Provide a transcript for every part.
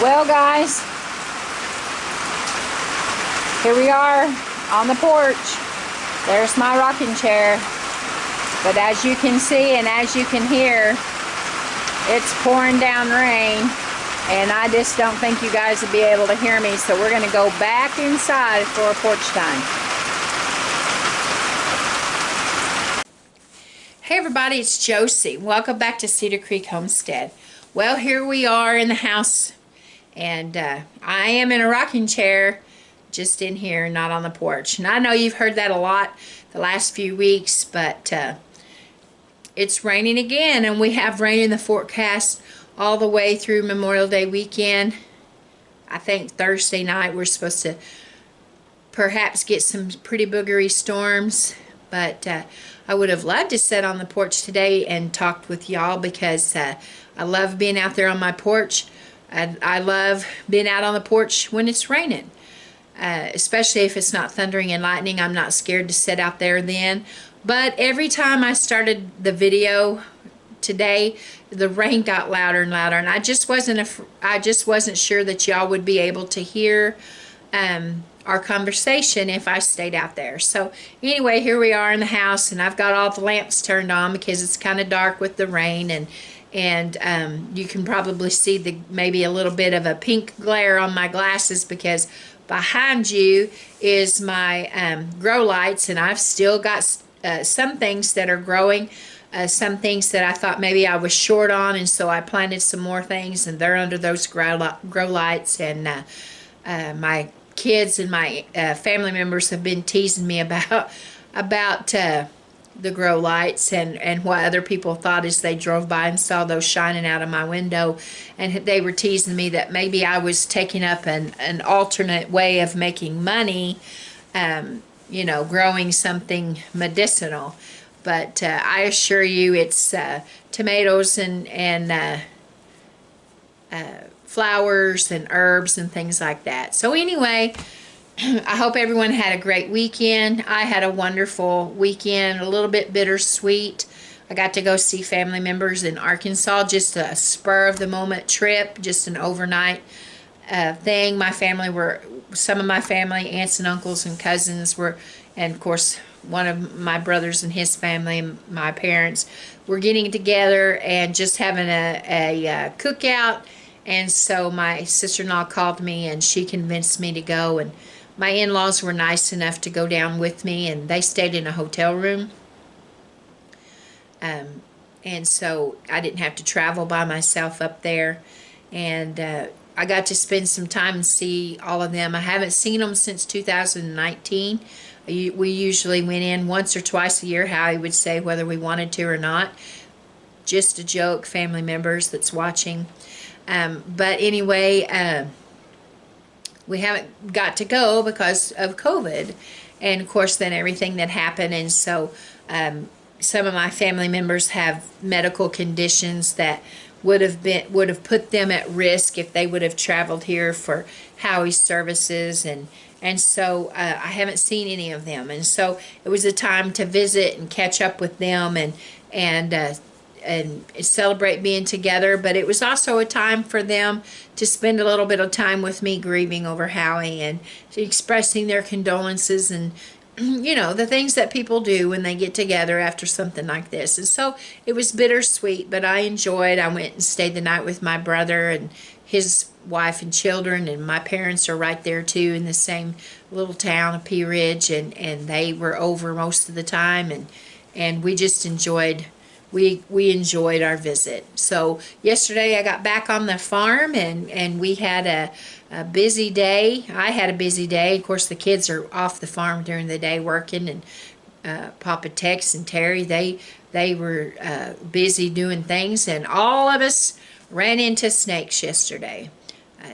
Well, guys, here we are on the porch. There's my rocking chair. But as you can see and as you can hear, it's pouring down rain. And I just don't think you guys will be able to hear me. So we're going to go back inside for a porch time. Hey everybody, it's Josie. Welcome back to Cedar Creek Homestead. Well, here we are in the house. And I am in a rocking chair, just in here, not on the porch. And I know you've heard that a lot the last few weeks, but it's raining again, and we have rain in the forecast all the way through Memorial Day weekend. I think Thursday night we're supposed to perhaps get some pretty boogery storms, but I would have loved to sit on the porch today and talk with y'all because I love being out there on my porch. I love being out on the porch when it's raining, especially if it's not thundering and lightning. I'm not scared to sit out there then. But every time I started the video today, the rain got louder and louder, and I just wasn't sure that y'all would be able to hear our conversation if I stayed out there. So anyway, here we are in the house, and I've got all the lamps turned on because it's kind of dark with the rain, and you can probably see maybe a little bit of a pink glare on my glasses because behind you is my grow lights, and I've still got some things that are growing, some things that I thought maybe I was short on, and so I planted some more things, and they're under those grow lights. And my kids and my family members have been teasing me about the grow lights and what other people thought as they drove by and saw those shining out of my window, and they were teasing me that maybe I was taking up an alternate way of making money, you know, growing something medicinal. But I assure you it's tomatoes and flowers and herbs and things like that. So anyway, I hope everyone had a great weekend. I had a wonderful weekend, a little bit bittersweet. I got to go see family members in Arkansas, just a spur-of-the-moment trip, just an overnight thing. Some of my family, aunts and uncles and cousins were, and of course one of my brothers and his family and my parents were getting together and just having a cookout. And so my sister-in-law called me and she convinced me to go, and my in-laws were nice enough to go down with me, and they stayed in a hotel room. And so I didn't have to travel by myself up there. And I got to spend some time and see all of them. I haven't seen them since 2019. We usually went in once or twice a year, Howie would say, whether we wanted to or not. Just a joke, family members that's watching. But anyway, we haven't got to go because of COVID, and of course then everything that happened. And so some of my family members have medical conditions that would have put them at risk if they would have traveled here for Howie's services, and so I haven't seen any of them. And so it was a time to visit and catch up with them and celebrate being together. But it was also a time for them to spend a little bit of time with me grieving over Howie and expressing their condolences and, you know, the things that people do when they get together after something like this. And so it was bittersweet, but I enjoyed. I went and stayed the night with my brother and his wife and children, and my parents are right there too in the same little town of Pea Ridge, and they were over most of the time, and we just enjoyed we enjoyed our visit. So yesterday I got back on the farm, and we had a busy day. I had a busy day. Of course, the kids are off the farm during the day working, and Papa Tex and Terry, they were busy doing things, and all of us ran into snakes yesterday.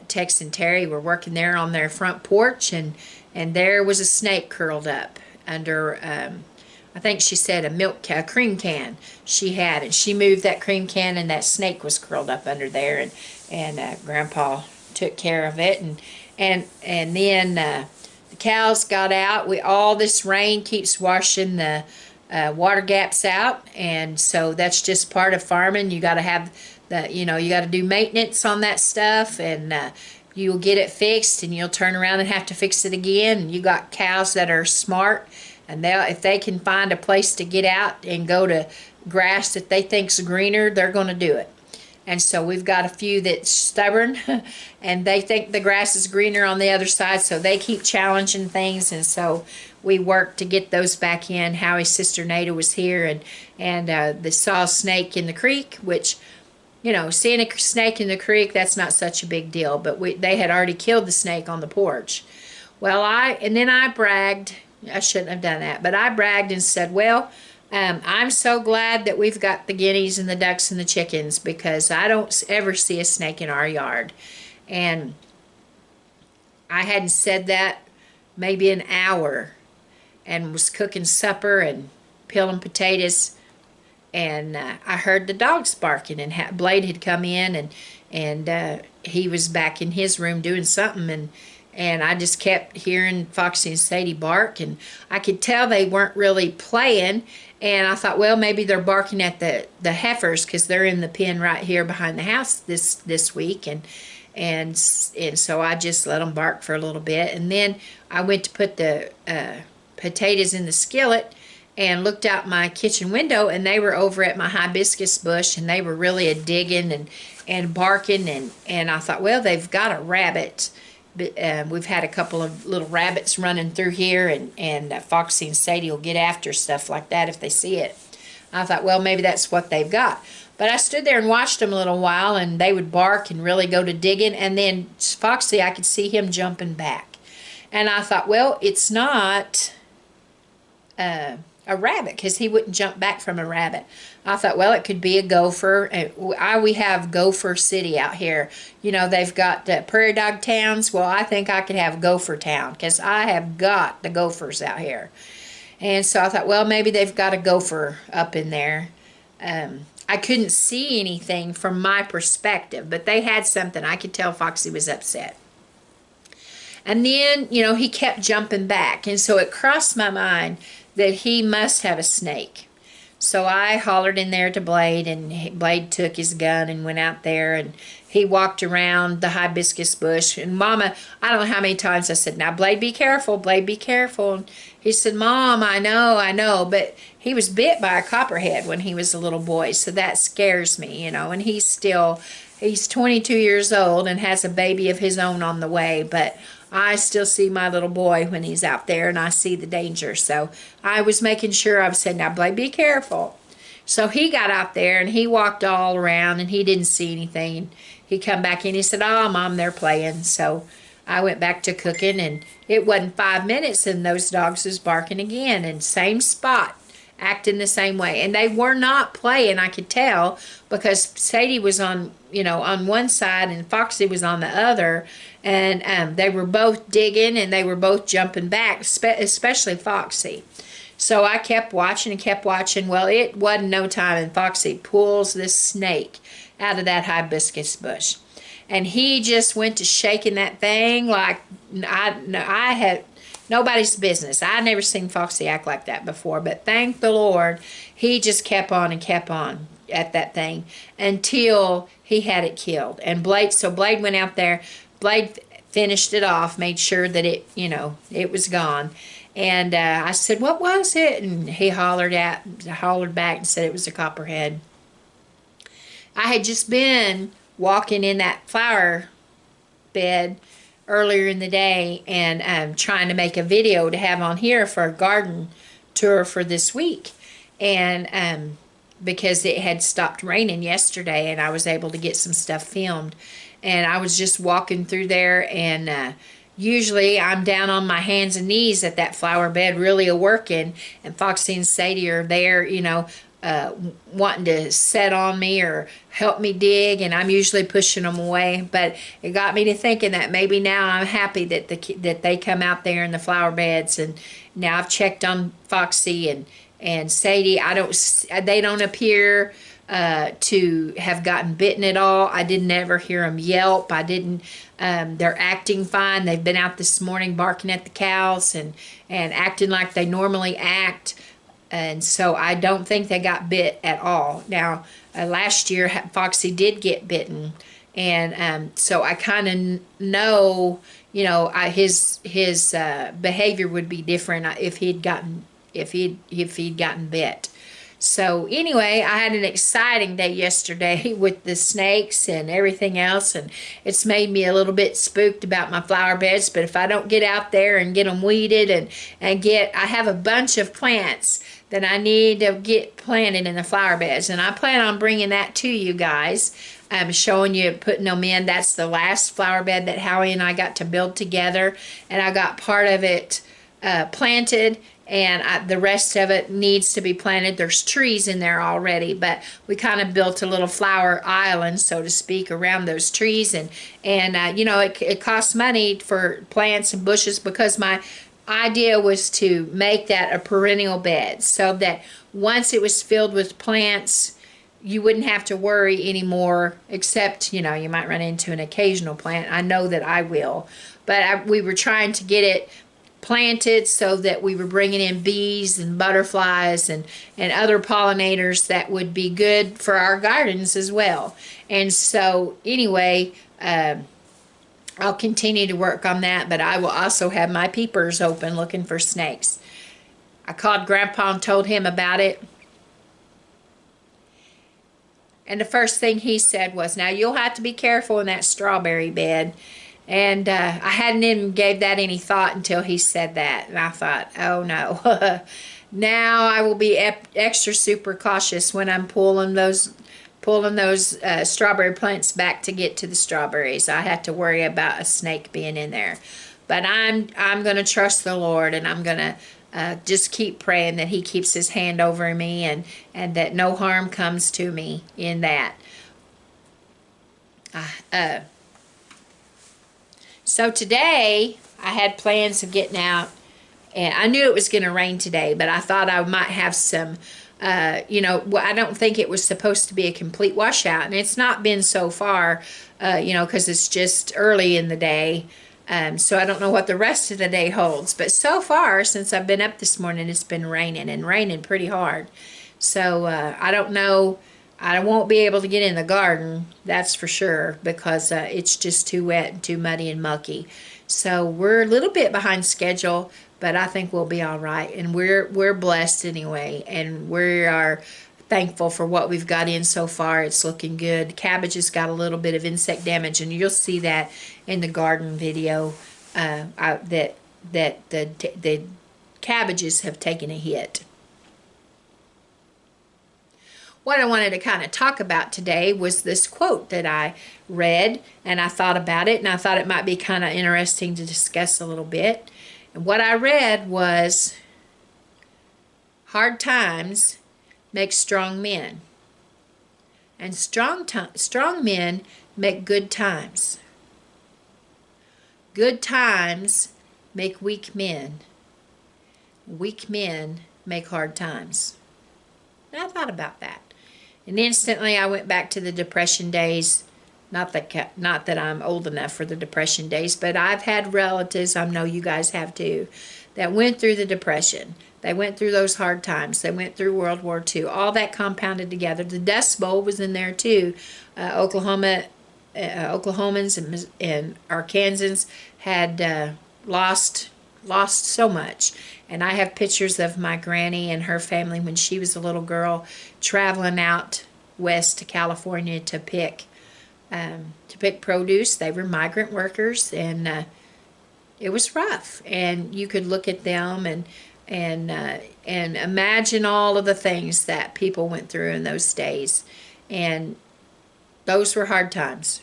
Tex and Terry were working there on their front porch, and there was a snake curled up under I think she said a cream can she had, and she moved that cream can, and that snake was curled up under there, and Grandpa took care of it, and then the cows got out. All this rain keeps washing the water gaps out, and so that's just part of farming. You got to have that, you know, you got to do maintenance on that stuff, and you'll get it fixed and you'll turn around and have to fix it again. And you got cows that are smart, and they'll, if they can find a place to get out and go to grass that they think's greener, they're going to do it. And so we've got a few that's stubborn and they think the grass is greener on the other side, so they keep challenging things. And so we work to get those back in. Howie's sister Nada was here, and they saw a snake in the creek, which, you know, seeing a snake in the creek, that's not such a big deal. But they had already killed the snake on the porch. Well, then I bragged. I shouldn't have done that, but I bragged and said, well, I'm so glad that we've got the guineas and the ducks and the chickens, because I don't ever see a snake in our yard. And I hadn't said that maybe an hour, and was cooking supper and peeling potatoes, and I heard the dogs barking, and Blade had come in, and he was back in his room doing something, and I just kept hearing Foxy and Sadie bark, and I could tell they weren't really playing. And I thought, well, maybe they're barking at the heifers, because they're in the pen right here behind the house this week. And so I just let them bark for a little bit. And then I went to put the potatoes in the skillet and looked out my kitchen window, and they were over at my hibiscus bush, and they were really digging and barking. And I thought, well, they've got a rabbit. We've had a couple of little rabbits running through here, and Foxy and Sadie will get after stuff like that if they see it. I thought, well, maybe that's what they've got. But I stood there and watched them a little while, and they would bark and really go to digging, and then Foxy, I could see him jumping back. And I thought, well, it's not a rabbit, because he wouldn't jump back from a rabbit. I thought, well, it could be a gopher. We have Gopher City out here. You know, they've got prairie dog towns. Well, I think I could have Gopher Town, because I have got the gophers out here. And so I thought, well, maybe they've got a gopher up in there. I couldn't see anything from my perspective, but they had something. I could tell Foxy was upset. And then, you know, he kept jumping back. And so it crossed my mind that he must have a snake. So I hollered in there to Blade, and Blade took his gun and went out there, and he walked around the hibiscus bush. And Mama, I don't know how many times I said, now, Blade, be careful, Blade, be careful. And he said, Mom, I know. But he was bit by a copperhead when he was a little boy, so that scares me, you know. And he's 22 years old and has a baby of his own on the way, but I still see my little boy when he's out there, and I see the danger. So I was making sure. I was saying, now, Blade, be careful. So he got out there, and he walked all around, and he didn't see anything. He come back in. He said, oh, Mom, they're playing. So I went back to cooking, and it wasn't 5 minutes, and those dogs was barking again, and same spot, acting the same way. And they were not playing, I could tell, because Sadie was on, you know, on one side, and Foxy was on the other. And they were both digging, and they were both jumping back, especially Foxy. So I kept watching and kept watching. Well, it wasn't no time, and Foxy pulls this snake out of that hibiscus bush. And he just went to shaking that thing like I had nobody's business. I never seen Foxy act like that before, but thank the Lord, he just kept on and kept on at that thing until he had it killed. And Blade went out there. Blade finished it off, made sure that it, you know, it was gone. And I said, what was it? And he hollered back and said it was a copperhead. I had just been walking in that flower bed earlier in the day, and trying to make a video to have on here for a garden tour for this week. And because it had stopped raining yesterday, and I was able to get some stuff filmed. And I was just walking through there, and usually I'm down on my hands and knees at that flower bed really a-working, and Foxy and Sadie are there, you know, wanting to set on me or help me dig, and I'm usually pushing them away. But it got me to thinking that maybe now I'm happy that that they come out there in the flower beds. And now I've checked on Foxy and Sadie. They don't appear to have gotten bitten at all. I didn't ever hear them yelp. They're acting fine. They've been out this morning barking at the cows and acting like they normally act. And so I don't think they got bit at all. Now, last year Foxy did get bitten, and so I kind of know, his behavior would be different if he'd gotten bit. So anyway, I had an exciting day yesterday with the snakes and everything else, and it's made me a little bit spooked about my flower beds. But if I don't get out there and get them weeded I have a bunch of plants that I need to get planted in the flower beds, and I plan on bringing that to you guys. I'm showing you putting them in. That's the last flower bed that Howie and I got to build together, and I got part of it planted, and the rest of it needs to be planted. There's trees in there already, but we kind of built a little flower island, so to speak, around those trees. And it costs money for plants and bushes, because my idea was to make that a perennial bed, so that once it was filled with plants, you wouldn't have to worry anymore, except, you might run into an occasional plant. I know that I will. But we were trying to get it planted so that we were bringing in bees and butterflies and other pollinators that would be good for our gardens as well. And so anyway, I'll continue to work on that, but I will also have my peepers open looking for snakes. I called Grandpa and told him about it. And the first thing he said was, now you'll have to be careful in that strawberry bed. And I hadn't even gave that any thought until he said that. And I thought, oh no. Now I will be extra super cautious when I'm pulling those strawberry plants back to get to the strawberries. I have to worry about a snake being in there. But I'm going to trust the Lord, and I'm going to just keep praying that he keeps his hand over me, and that no harm comes to me in that. So today I had plans of getting out, and I knew it was going to rain today, but I thought I might have some, I don't think it was supposed to be a complete washout, and it's not been so far, because it's just early in the day. So I don't know what the rest of the day holds, but so far since I've been up this morning, it's been raining, and raining pretty hard. So I don't know. I won't be able to get in the garden, that's for sure, because it's just too wet and too muddy and mucky. So we're a little bit behind schedule, but I think we'll be all right. And we're blessed anyway, and we are thankful for what we've got in so far. It's looking good. Cabbage has got a little bit of insect damage, and you'll see that in the garden video, that the cabbages have taken a hit. What I wanted to kind of talk about today was this quote that I read, and I thought about it, and I thought it might be kind of interesting to discuss a little bit. And what I read was, hard times make strong men, and strong men make good times. Good times make weak men. Weak men make hard times. And I thought about that. And instantly I went back to the Depression days. Not that I'm old enough for the Depression days, but I've had relatives, I know you guys have too, that went through the Depression. They went through those hard times. They went through World War II. All that compounded together. The Dust Bowl was in there too. Oklahomans and Arkansans had lost so much. And I have pictures of my granny and her family when she was a little girl traveling out west to California to pick produce. They were migrant workers, and it was rough. And you could look at them and imagine all of the things that people went through in those days. And those were hard times.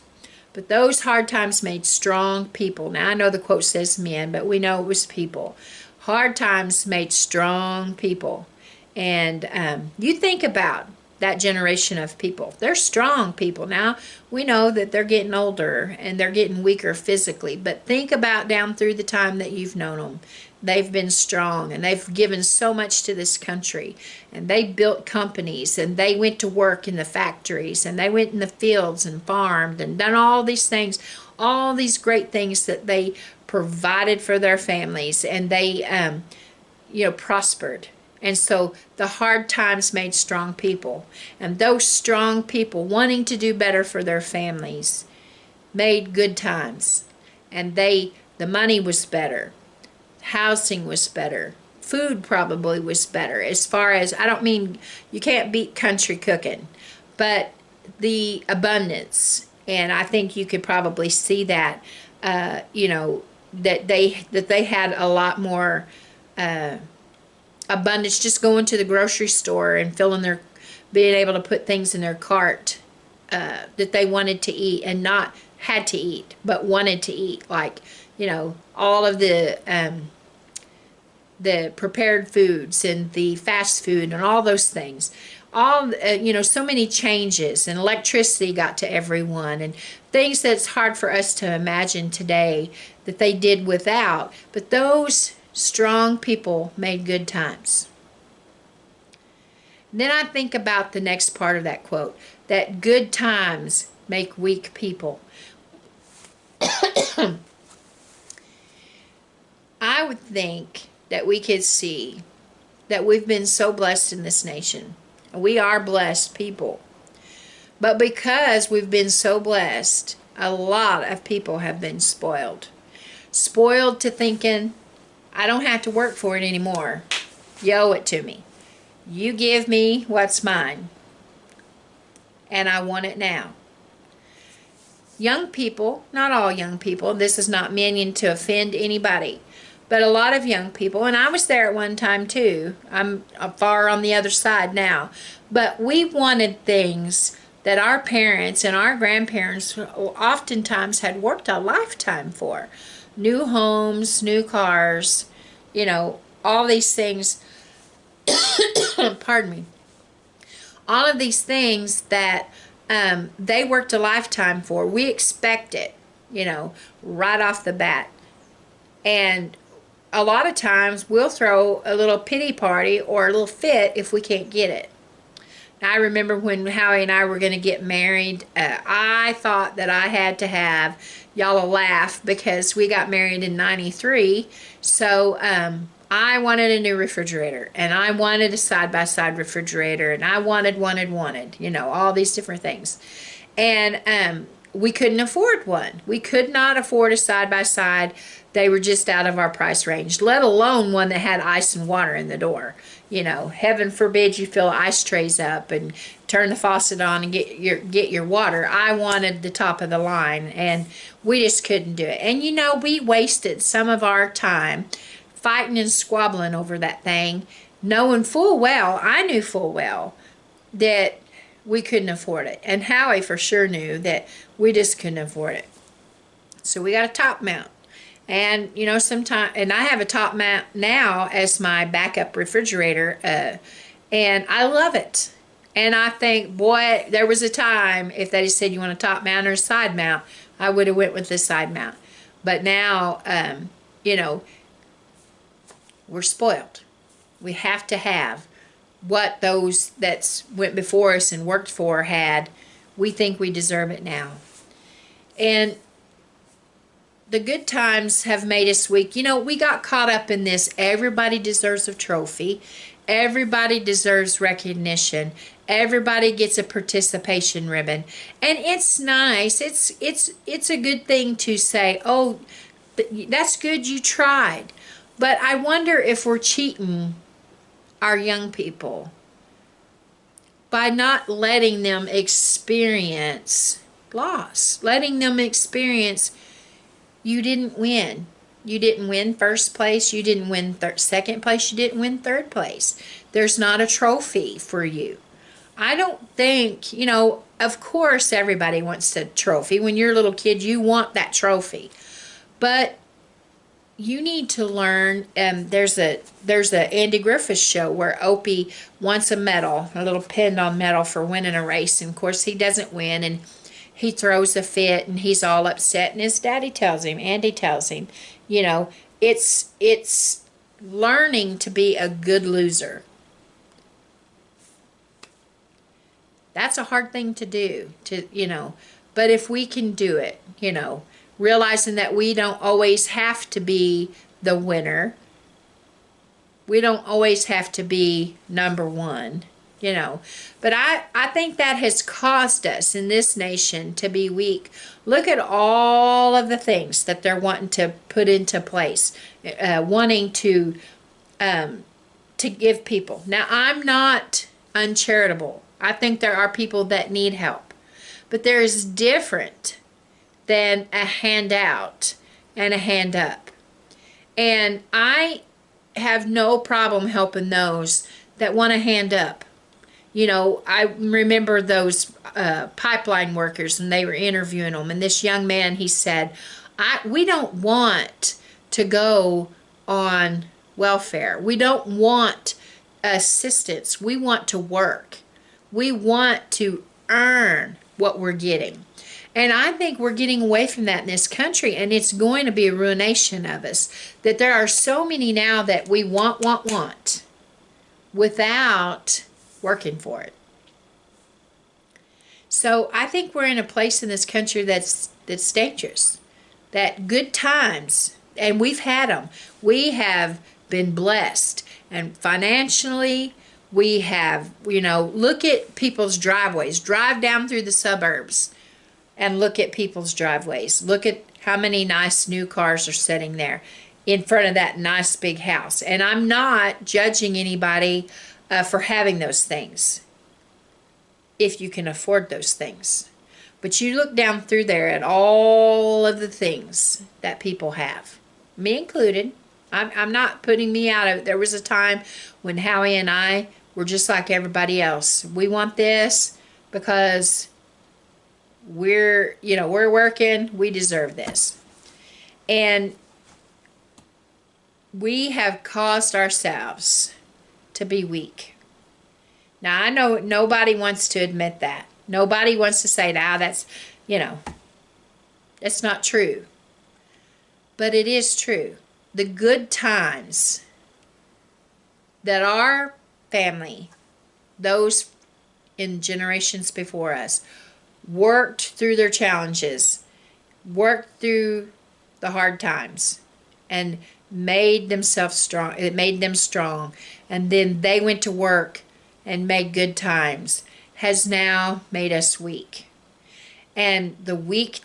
But those hard times made strong people. Now, I know the quote says men, but we know it was people. Hard times made strong people. And you think about that generation of people. They're strong people. Now, we know that they're getting older and they're getting weaker physically. But think about down through the time that you've known them. They've been strong, and they've given so much to this country. And they built companies, and they went to work in the factories, and they went in the fields and farmed and done all these things, all these great things that they provided for their families, and they prospered. And so the hard times made strong people. And those strong people wanting to do better for their families made good times. And the money was better. Housing was better. Food probably was better. As far as, I don't mean, you can't beat country cooking, but the abundance. And I think you could probably see that, that they had a lot more abundance, just going to the grocery store and being able to put things in their cart that they wanted to eat, and not had to eat, but wanted to eat. Like, all of the prepared foods and the fast food and all those things. All, so many changes, and electricity got to everyone, and things that's hard for us to imagine today that they did without. But those strong people made good times. Then I think about the next part of that quote, that good times make weak people. I would think that we could see that we've been so blessed in this nation. We are blessed people. But because we've been so blessed, a lot of people have been spoiled. Spoiled to thinking, I don't have to work for it anymore. You owe it to me. You give me what's mine. And I want it now. Young people, not all young people, this is not meaning to offend anybody, but a lot of young people, and I was there at one time too. I'm far on the other side now. But we wanted things that our parents and our grandparents oftentimes had worked a lifetime for. New homes, new cars, all these things. Pardon me. All of these things that they worked a lifetime for. We expect it, right off the bat. And a lot of times we'll throw a little pity party or a little fit if we can't get it. Now, I remember when Howie and I were going to get married, I thought that I had to have, y'all will laugh, because we got married in 93. So I wanted a new refrigerator, and I wanted a side-by-side refrigerator, and I wanted, all these different things. And we couldn't afford one. We could not afford a side-by-side. They were just out of our price range, let alone one that had ice and water in the door. Heaven forbid you fill ice trays up and turn the faucet on and get your water. I wanted the top of the line, and we just couldn't do it. And we wasted some of our time fighting and squabbling over that thing, knowing full well, I knew full well, that we couldn't afford it. And Howie for sure knew that we just couldn't afford it. So we got a top mount. And, sometimes, and I have a top mount now as my backup refrigerator, and I love it. And I think, boy, there was a time, if they said you want a top mount or a side mount, I would have went with the side mount. But now, we're spoiled. We have to have what those that went before us and worked for had. We think we deserve it now. And the good times have made us weak. We got caught up in this. Everybody deserves a trophy. Everybody deserves recognition. Everybody gets a participation ribbon. And it's nice. It's a good thing to say, oh, that's good, you tried. But I wonder if we're cheating our young people by not letting them experience loss, letting them experience you didn't win. You didn't win first place. You didn't win second place. You didn't win third place. There's not a trophy for you. I don't think, of course everybody wants a trophy. When you're a little kid, you want that trophy. But you need to learn. There's a Andy Griffith show where Opie wants a medal, a little pinned on medal for winning a race. And of course he doesn't win, and he throws a fit, and he's all upset, and his daddy tells him, Andy tells him, it's learning to be a good loser. That's a hard thing to do, but if we can do it, realizing that we don't always have to be the winner, We don't always have to be number one, you know. But I think that has caused us in this nation to be weak. Look at all of the things that they're wanting to put into place, wanting to give people. Now, I'm not uncharitable. I think there are people that need help. But there is different than a handout and a hand up. And I have no problem helping those that want a hand up. You know, I remember those pipeline workers, and they were interviewing them. And this young man, he said, we don't want to go on welfare. We don't want assistance. We want to work. We want to earn what we're getting. And I think we're getting away from that in this country, and it's going to be a ruination of us. That there are so many now that we want without working for it. So I think we're in a place in this country that's dangerous. That good times, and we've had them. We have been blessed, and financially we have, you know, look at people's driveways. Drive down through the suburbs and look at people's driveways. Look at how many nice new cars are sitting there in front of that nice big house. And I'm not judging anybody for having those things, if you can afford those things. But you look down through there at all of the things that people have, me included. I'm not putting me out of it. There was a time when Howie and I were just like everybody else. We want this because we're working, we deserve this. And we have caused ourselves to be weak. Now, I know nobody wants to admit that. Nobody wants to say that. That's not true. But it is true. The good times that our family, those in generations before us, worked through their challenges, worked through the hard times, and made themselves strong. It made them strong. And then they went to work and made good times, has now made us weak. And the weak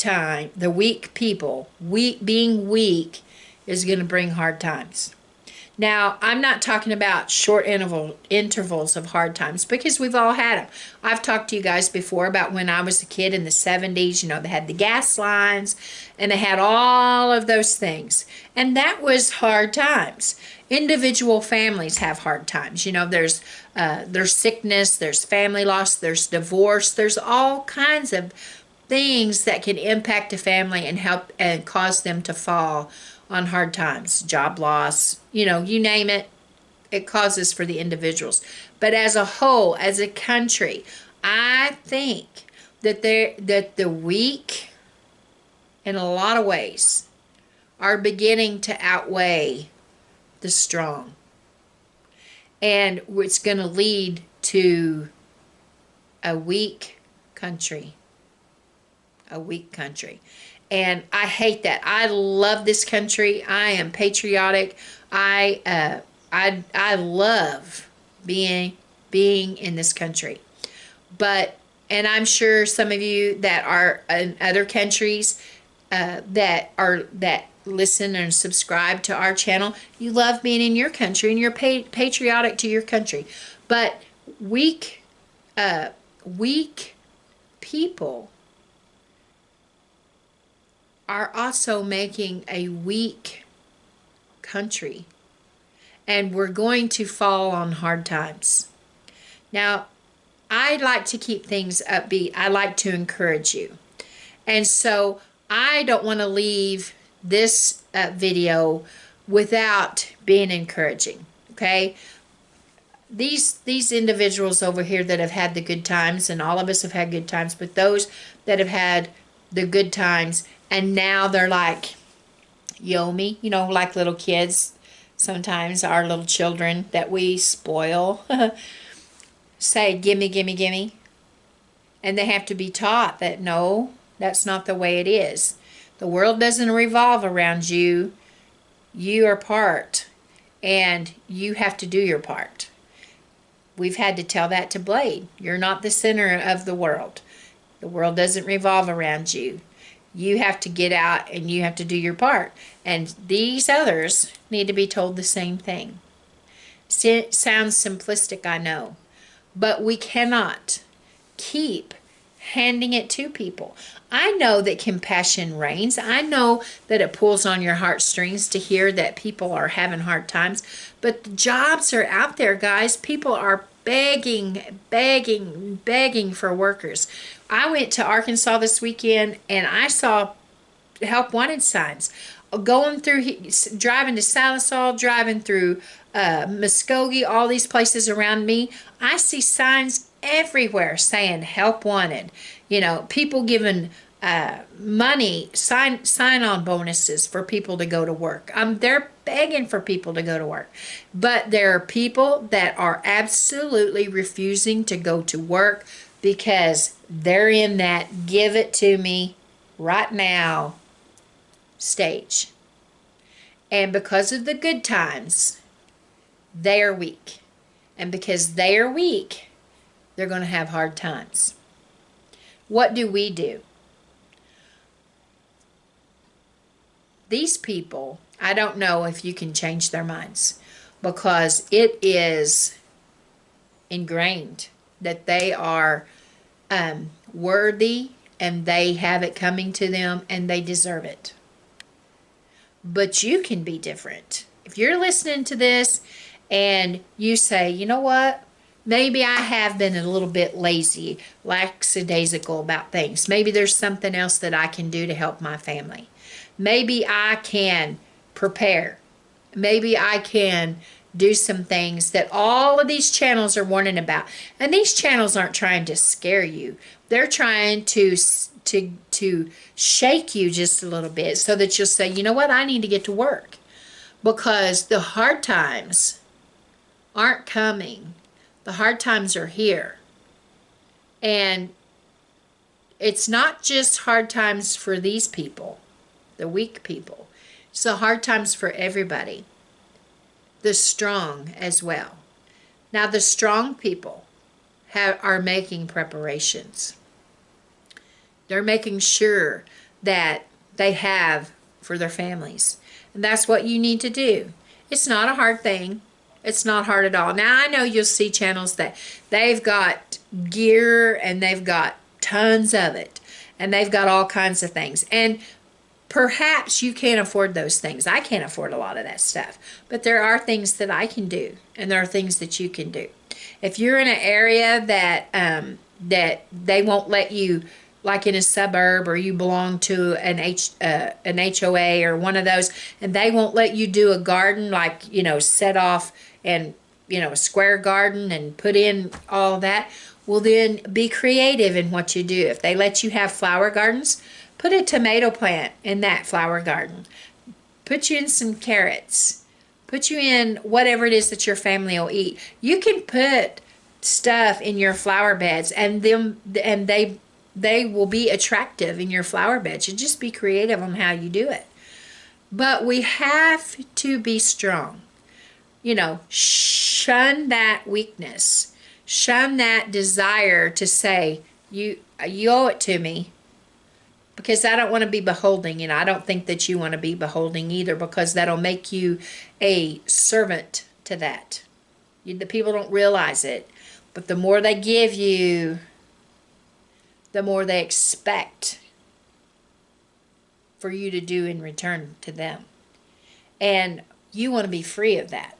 people, being weak is going to bring hard times. Now, I'm not talking about short intervals of hard times, because we've all had them. I've talked to you guys before about when I was a kid in the 70s. You know, they had the gas lines, and they had all of those things. And that was hard times. Individual families have hard times. You know, there's sickness, there's family loss, there's divorce, there's all kinds of things that can impact a family and help and cause them to fall on hard times. Job loss, you name it, it causes for the individuals. But as a whole, as a country, I think that the weak, in a lot of ways, are beginning to outweigh the strong. And it's going to lead to a weak country. A weak country. And I hate that. I love this country. I am patriotic. I love being in this country. And I'm sure some of you that are in other countries that listen and subscribe to our channel, you love being in your country and you're patriotic to your country. But weak people are also making a weak country, and we're going to fall on hard times. Now, I like to keep things upbeat. I like to encourage you. And so I don't want to leave this video without being encouraging, okay? These individuals over here that have had the good times, and all of us have had good times, but those that have had the good times, and now they're like, Yomi, like little kids. Sometimes our little children that we spoil say, gimme, gimme, gimme. And they have to be taught that, no, that's not the way it is. The world doesn't revolve around you. You are part. and you have to do your part. We've had to tell that to Blade. You're not the center of the world. The world doesn't revolve around you. You have to get out and you have to do your part. And these others need to be told the same thing. It sounds simplistic, I know, but we cannot keep handing it to people. I know that compassion reigns. I know that it pulls on your heartstrings to hear that people are having hard times, but the jobs are out there, guys. People are begging, begging, begging for workers. I went to Arkansas this weekend and I saw help wanted signs going through, driving to Salisal, driving through Muskogee, all these places around me. I see signs everywhere saying help wanted. You know, people giving money, sign on bonuses for people to go to work. They're begging for people to go to work, but there are people that are absolutely refusing to go to work because they're in that give it to me right now stage. And because of the good times, they are weak. And because they are weak, they're going to have hard times. What do we do? These people, I don't know if you can change their minds, because it is ingrained that they are worthy and they have it coming to them and they deserve it. But you can be different. If you're listening to this and you say, you know what? Maybe I have been a little bit lazy, lackadaisical about things. Maybe there's something else that I can do to help my family. Maybe I can prepare. Maybe I can do some things that all of these channels are warning about. And these channels aren't trying to scare you. They're trying to shake you just a little bit so that you'll say, you know what, I need to get to work. Because the hard times aren't coming. The hard times are here. And it's not just hard times for these people, the weak people. It's the hard times for everybody. The strong as well. Now the strong people are making preparations. They're making sure that they have for their families. And that's what you need to do. It's not a hard thing. It's not hard at all. Now, I know you'll see channels that they've got gear and they've got tons of it. And they've got all kinds of things. And perhaps you can't afford those things. I can't afford a lot of that stuff. But there are things that I can do. And there are things that you can do. If you're in an area that they won't let you, like in a suburb, or you belong to an HOA or one of those, and they won't let you do a garden, like, you know, set off and, you know, a square garden and put in all that, well, then be creative in what you do. If they let you have flower gardens, put a tomato plant in that flower garden. Put you in some carrots. Put you in whatever it is that your family will eat. You can put stuff in your flower beds, and they will be attractive in your flower beds. You just be creative on how you do it. But we have to be strong. You know, shun that weakness. Shun that desire to say, you owe it to me. Because I don't want to be beholding, and I don't think that you want to be beholding either, because that'll make you a servant to that. The people don't realize it. But the more they give you, the more they expect for you to do in return to them. And you want to be free of that.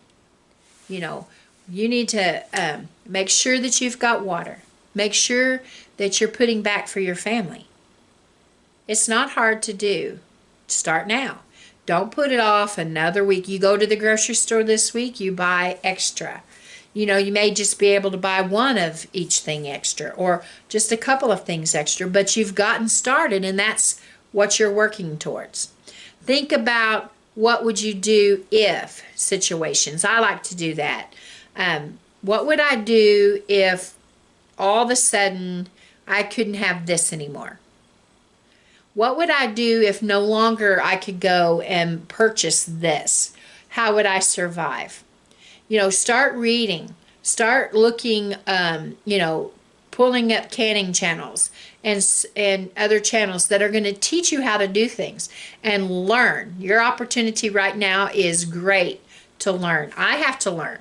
You know, you need to make sure that you've got water. Make sure that you're putting back for your family. It's not hard to do. Start now. Don't put it off another week. You go to the grocery store this week, you buy extra. You know, you may just be able to buy one of each thing extra, or just a couple of things extra, but you've gotten started, and that's what you're working towards. Think about what would you do if situations. I like to do that. What would I do if all of a sudden I couldn't have this anymore? What would I do if no longer I could go and purchase this? how would I survive? You know, start reading, start looking, you know, pulling up canning channels and other channels that are going to teach you how to do things and learn. Your opportunity right now is great to learn. I have to learn.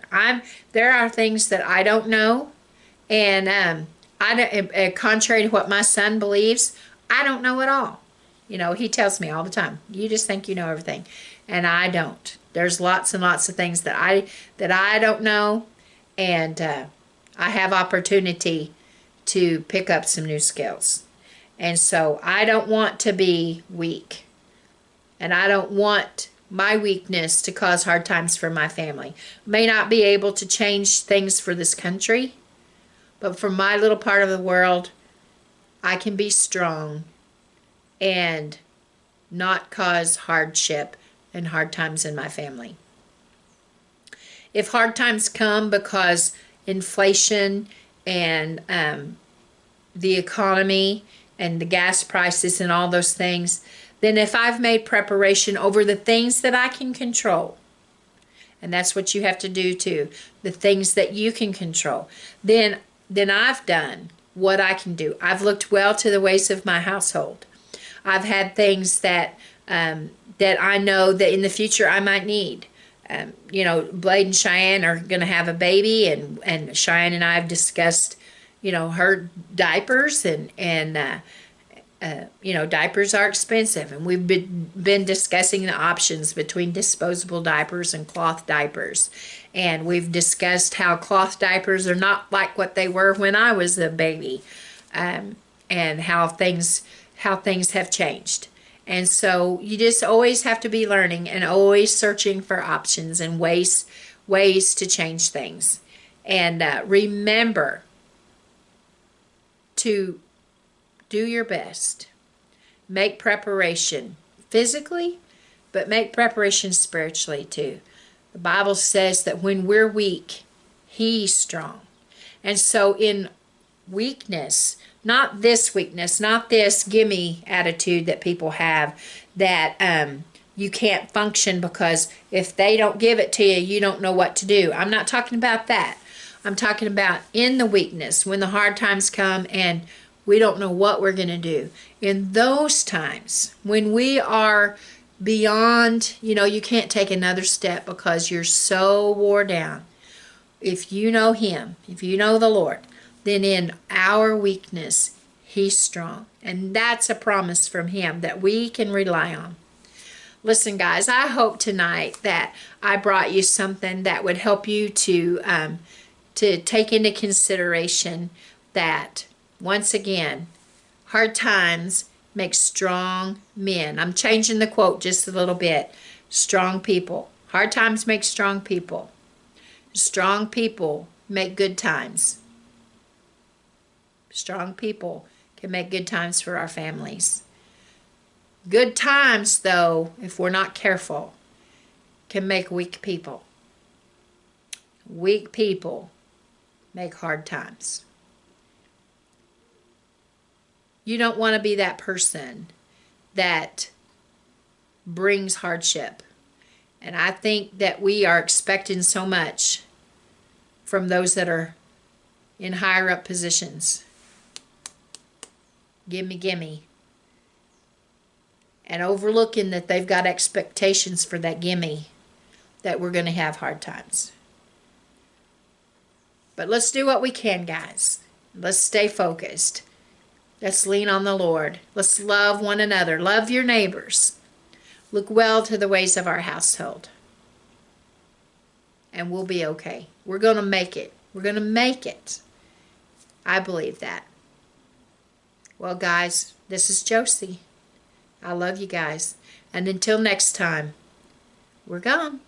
There are things that I don't know, and I don't, contrary to what my son believes, I don't know it all. You know, he tells me all the time, "You just think you know everything," and I don't. There's lots and lots of things that I don't know, and I have opportunity to pick up some new skills. And so I don't want to be weak, and I don't want my weakness to cause hard times for my family. May not be able to change things for this country, but for my little part of the world, I can be strong and not cause hardship and hard times in my family. If hard times come because inflation and the economy and the gas prices and all those things, then if I've made preparation over the things that I can control, and that's what you have to do too, the things that you can control, then I've done what I can do. I've looked well to the ways of my household. I've had things that I know that in the future I might need. You know, Blade and Cheyenne are going to have a baby, and Cheyenne and I have discussed, you know, her diapers, and you know, diapers are expensive, and we've been discussing the options between disposable diapers and cloth diapers. And we've discussed how cloth diapers are not like what they were when I was a baby, and how things have changed. And so you just always have to be learning and always searching for options and ways to change things. And remember to do your best. Make preparation physically, but make preparation spiritually too. The Bible says that when we're weak, He's strong. And so in weakness, not this weakness, not this gimme attitude that people have, that you can't function because if they don't give it to you, you don't know what to do. I'm not talking about that. I'm talking about in the weakness, when the hard times come and we don't know what we're going to do. In those times, when we are beyond, you know, you can't take another step because you're so wore down. If you know Him, if you know the Lord, then in our weakness, He's strong. And that's a promise from Him that we can rely on. Listen, guys, I hope tonight that I brought you something that would help you to take into consideration that, once again, hard times make strong men. I'm changing the quote just a little bit. Strong people. Hard times make strong people. Strong people make good times. Strong people can make good times for our families. Good times, though, if we're not careful, can make weak people. Weak people make hard times. You don't want to be that person that brings hardship. And I think that we are expecting so much from those that are in higher up positions. Gimme, gimme. And overlooking that they've got expectations for that gimme, that we're going to have hard times. But let's do what we can, guys. Let's stay focused. Let's lean on the Lord. Let's love one another. Love your neighbors. Look well to the ways of our household. And we'll be okay. We're going to make it. We're going to make it. I believe that. Well, guys, this is Josie. I love you guys. And until next time, we're gone.